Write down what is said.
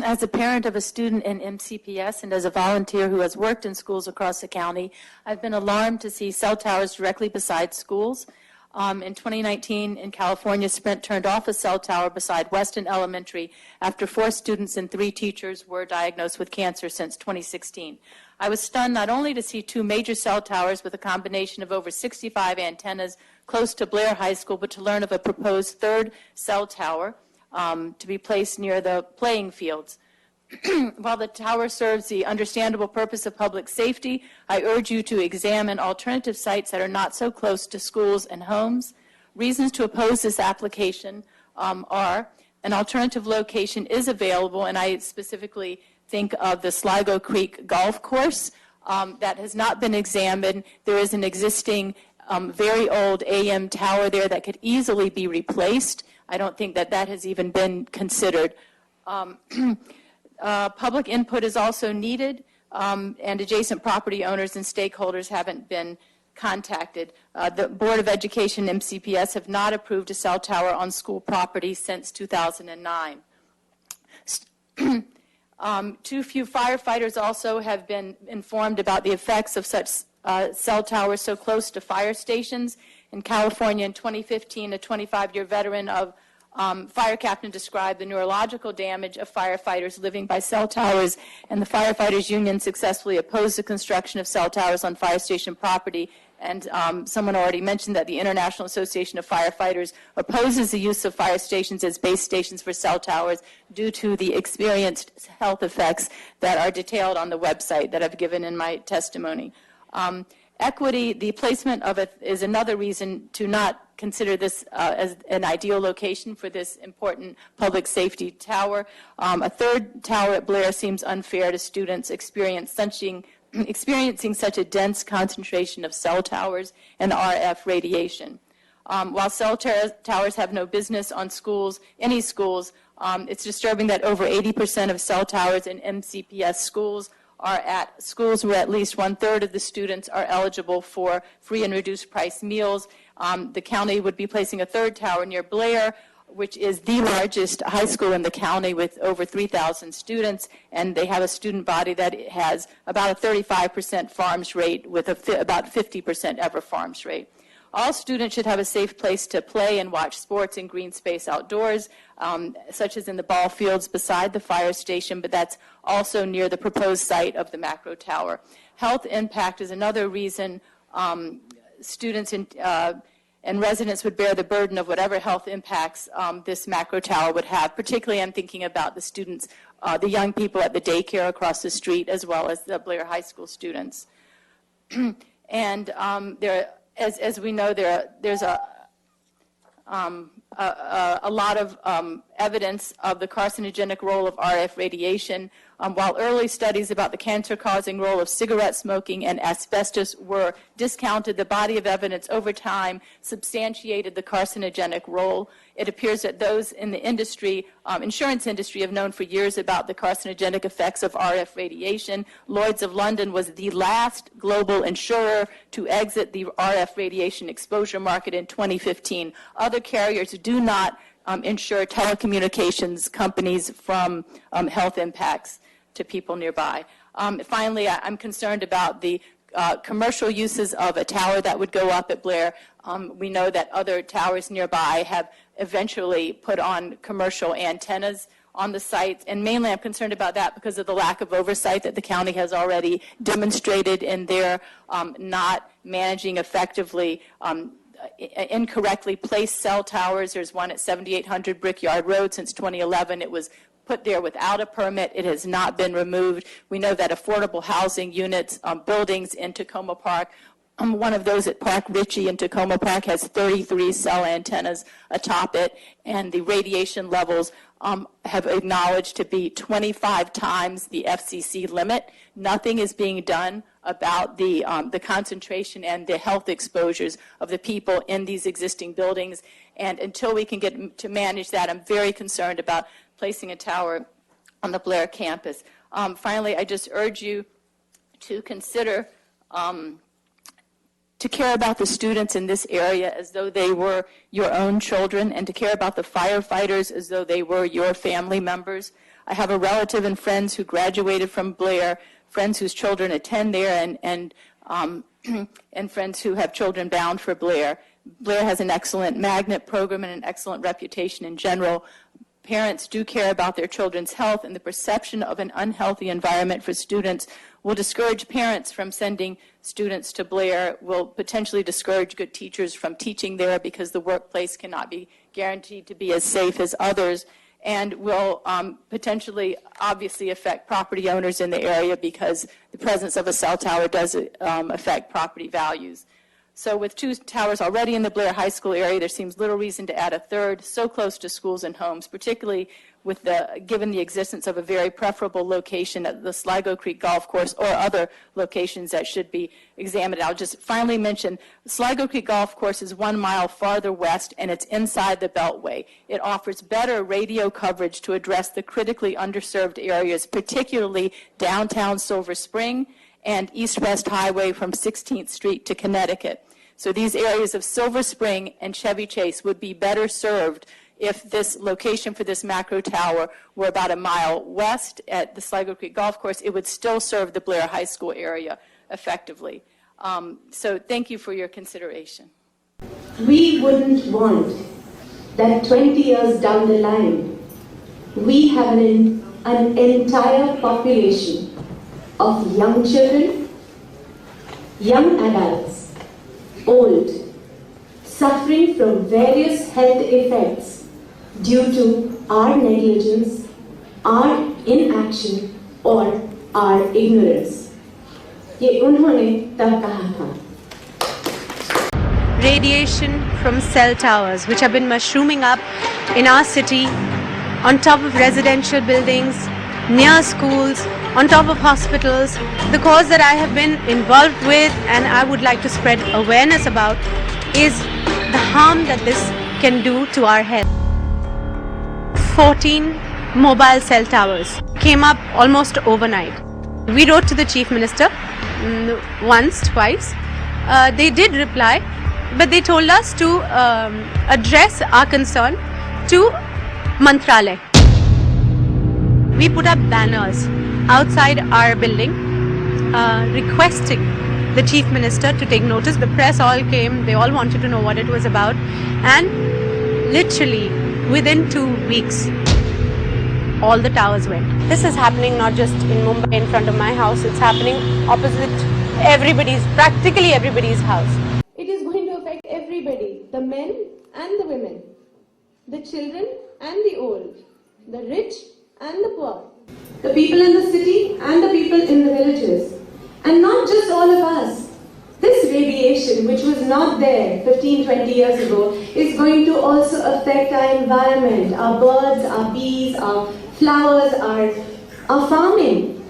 As a parent of a student in MCPS and as a volunteer who has worked in schools across the county, I've been alarmed to see cell towers directly beside schools. In 2019, in California, Sprint turned off a cell tower beside Weston Elementary after 4 students and 3 teachers were diagnosed with cancer since 2016. I was stunned not only to see 2 major cell towers with a combination of over 65 antennas close to Blair High School, but to learn of a proposed 3rd cell tower to be placed near the playing fields. While the tower serves the understandable purpose of public safety, I urge you to examine alternative sites that are not so close to schools and homes. Reasons to oppose this application are an alternative location is available, and I specifically think of the Sligo Creek Golf Course that has not been examined. There is an existing very old AM tower there that could easily be replaced. I don't think that that has even been considered. Public input is also needed, and adjacent property owners and stakeholders haven't been contacted. The Board of Education and MCPS have not approved a cell tower on school property since 2009. Too few firefighters also have been informed about the effects of such cell towers so close to fire stations. In California in 2015, a 25-year veteran of fire captain described the neurological damage of firefighters living by cell towers, and the firefighters union successfully opposed the construction of cell towers on fire station property. And someone already mentioned that the International Association of Firefighters opposes the use of fire stations as base stations for cell towers due to the experienced health effects that are detailed on the website that I've given in my testimony. Equity, the placement of it is another reason to not consider this as an ideal location for this important public safety tower. A 3rd tower at Blair seems unfair to students experiencing such a dense concentration of cell towers and RF radiation. While cell towers have no business on schools, any schools, it's disturbing that over 80% of cell towers in MCPS schools are at schools where at least 1/3 of the students are eligible for free and reduced price meals. The county would be placing a 3rd tower near Blair, which is the largest high school in the county with over 3,000 students, and they have a student body that has about a 35% farms rate with about 50% ever farms rate. All students should have a safe place to play and watch sports in green space outdoors, such as in the ball fields beside the fire station, but that's also near the proposed site of the macro tower. Health impact is another reason students and residents would bear the burden of whatever health impacts this macro tower would have. Particularly, I'm thinking about the students, the young people at the daycare across the street, as well as the Blair High School students. And as we know, there's a lot of evidence of the carcinogenic role of RF radiation. While early studies about the cancer-causing role of cigarette smoking and asbestos were discounted, the body of evidence over time substantiated the carcinogenic role. It appears that those in the industry, insurance industry, have known for years about the carcinogenic effects of RF radiation. Lloyd's of London was the last global insurer to exit the RF radiation exposure market in 2015. Other carriers do not insure telecommunications companies from health impacts to people nearby. Finally, I'm concerned about the commercial uses of a tower that would go up at Blair. We know that other towers nearby have eventually put on commercial antennas on the site, and mainly I'm concerned about that because of the lack of oversight that the county has already demonstrated in their not managing effectively incorrectly placed cell towers. There's one at 7800 Brickyard Road since 2011. It was put there without a permit. It has not been removed. We know that affordable housing units, buildings in Tacoma Park, one of those at Park Ritchie in Tacoma Park has 33 cell antennas atop it, and the radiation levels have acknowledged to be 25 times the FCC limit. Nothing is being done about the concentration and the health exposures of the people in these existing buildings. And until we can get to manage that, I'm very concerned about placing a tower on the Blair campus. Finally, I just urge you to consider to care about the students in this area as though they were your own children, and to care about the firefighters as though they were your family members. I have a relative and friends who graduated from Blair, friends whose children attend there, and friends who have children bound for Blair. Blair has an excellent magnet program and an excellent reputation in general. Parents do care about their children's health, and the perception of an unhealthy environment for students will discourage parents from sending students to Blair, will potentially discourage good teachers from teaching there because the workplace cannot be guaranteed to be as safe as others, and will potentially obviously affect property owners in the area because the presence of a cell tower does affect property values. So with 2 towers already in the Blair High School area, there seems little reason to add a third so close to schools and homes, particularly given the existence of a very preferable location at the Sligo Creek Golf Course or other locations that should be examined. I'll just finally mention Sligo Creek Golf Course is 1 mile farther west, and it's inside the Beltway. It offers better radio coverage to address the critically underserved areas, particularly downtown Silver Spring and east-west highway from 16th Street to Connecticut. So these areas of Silver Spring and Chevy Chase would be better served if this location for this macro tower were about 1 mile west at the Sligo Creek Golf Course. It would still serve the Blair High School area effectively. So thank you for your consideration. We wouldn't want that 20 years down the line, we have an entire population of young children, young adults, old, suffering from various health effects due to our negligence, our inaction, or our ignorance. ये उन्होंने तब कहा था. Radiation from cell towers which have been mushrooming up in our city, on top of residential buildings, near schools, on top of hospitals. The cause that I have been involved with and I would like to spread awareness about is the harm that this can do to our health. 14 mobile cell towers came up almost overnight. We wrote to the Chief Minister once, twice. They did reply, but they told us to address our concern to Mantralaya. We put up banners outside our building requesting the Chief Minister to take notice. The press all came, they all wanted to know what it was about, and literally within 2 weeks all the towers went. This is happening not just in Mumbai in front of my house, it's happening opposite practically everybody's house. It is going to affect everybody, the men and the women, the children and the old, the rich and the poor, the people in the city and the people in the villages, and not just all of us. This radiation, which was not there 15-20 years ago, is going to also affect our environment, our birds, our bees, our flowers, our farming.